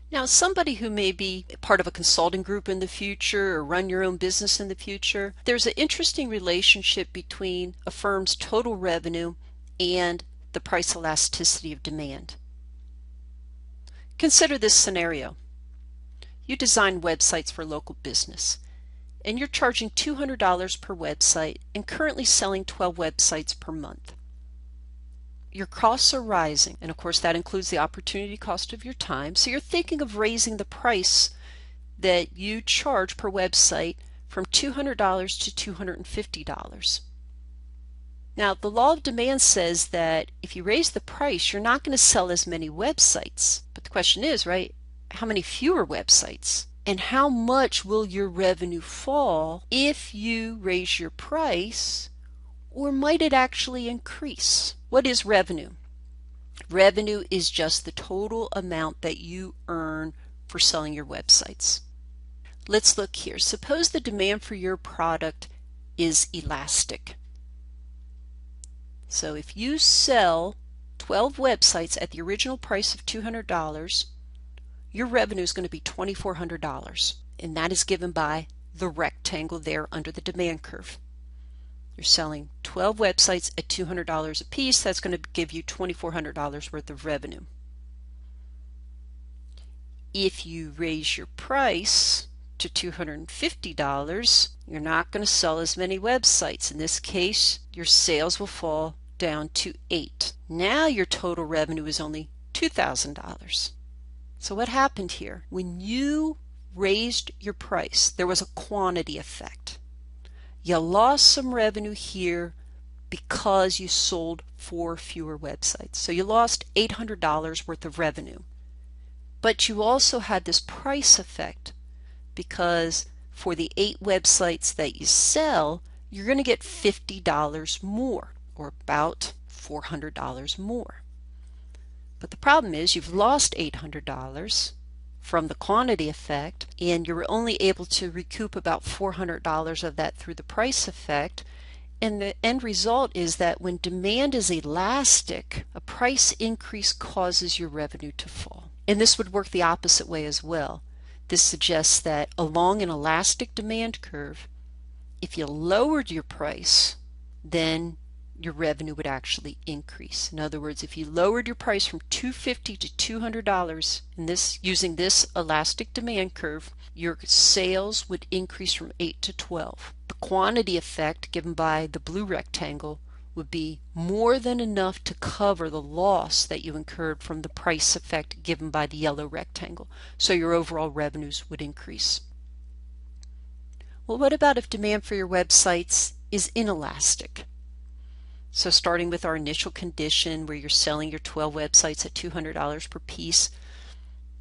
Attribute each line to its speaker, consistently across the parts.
Speaker 1: Now, somebody who may be part of a consulting group in the future or run your own business in the future, there's an interesting relationship between a firm's total revenue and the price elasticity of demand. Consider this scenario. You design websites for local business, and you're charging $200 per website and currently selling 12 websites per month. Your costs are rising, and of course that includes the opportunity cost of your time, so you're thinking of raising the price that you charge per website from $200 to $250. Now, the law of demand says that if you raise the price, you're not going to sell as many websites. But the question is, right, how many fewer websites? And how much will your revenue fall if you raise your price, or might it actually increase? What is revenue? Revenue is just the total amount that you earn for selling your websites. Let's look here. Suppose the demand for your product is elastic. So if you sell 12 websites at the original price of $200, your revenue is going to be $2,400, and that is given by the rectangle there under the demand curve. You're selling 12 websites at $200 a piece. That's going to give you $2,400 worth of revenue. If you raise your price to $250, you're not going to sell as many websites. In this case, your sales will fall down to 8. Now your total revenue is only $2,000. So what happened here? When you raised your price, there was a quantity effect. You lost some revenue here because you sold 4 fewer websites. So you lost $800 worth of revenue. But you also had this price effect because for the 8 websites that you sell, you're going to get $50 more, or about $400 more. But the problem is you've lost $800 from the quantity effect, and you're only able to recoup about $400 of that through the price effect. And the end result is that when demand is elastic, a price increase causes your revenue to fall. And this would work the opposite way as well. This suggests that along an elastic demand curve, if you lowered your price, then your revenue would actually increase. In other words, if you lowered your price from $250 to $200 using this elastic demand curve, your sales would increase from 8 to 12. The quantity effect given by the blue rectangle would be more than enough to cover the loss that you incurred from the price effect given by the yellow rectangle. So your overall revenues would increase. Well, what about if demand for your websites is inelastic? So starting with our initial condition where you're selling your 12 websites at $200 per piece,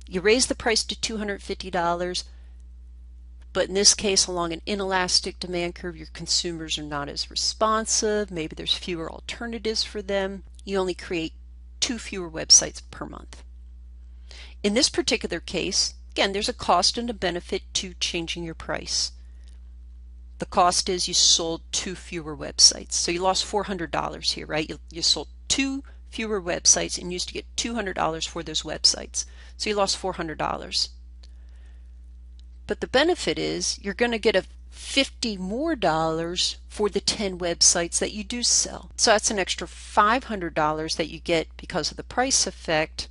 Speaker 1: you raise the price to $250, but in this case along an inelastic demand curve your consumers are not as responsive, maybe there's fewer alternatives for them, you only create 2 fewer websites per month. In this particular case, again, there's a cost and a benefit to changing your price. The cost is you sold 2 fewer websites. So you lost $400 here, right? You sold 2 fewer websites and used to get $200 for those websites. So you lost $400. But the benefit is you're going to get a $50 more for the 10 websites that you do sell. So that's an extra $500 that you get because of the price effect.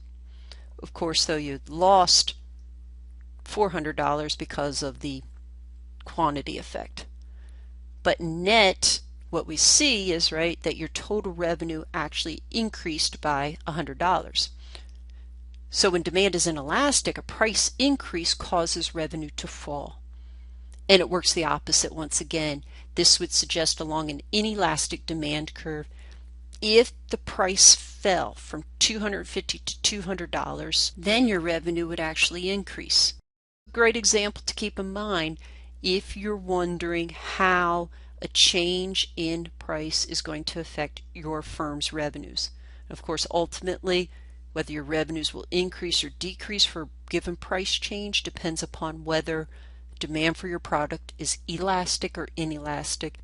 Speaker 1: Of course, though, you lost $400 because of the quantity effect. But net, what we see is, right, that your total revenue actually increased by $100. So when demand is inelastic, a price increase causes revenue to fall. And it works the opposite once again. This would suggest along an inelastic demand curve, if the price fell from $250 to $200, then your revenue would actually increase. Great example to keep in mind if you're wondering how a change in price is going to affect your firm's revenues. Of course, ultimately, whether your revenues will increase or decrease for a given price change depends upon whether demand for your product is elastic or inelastic,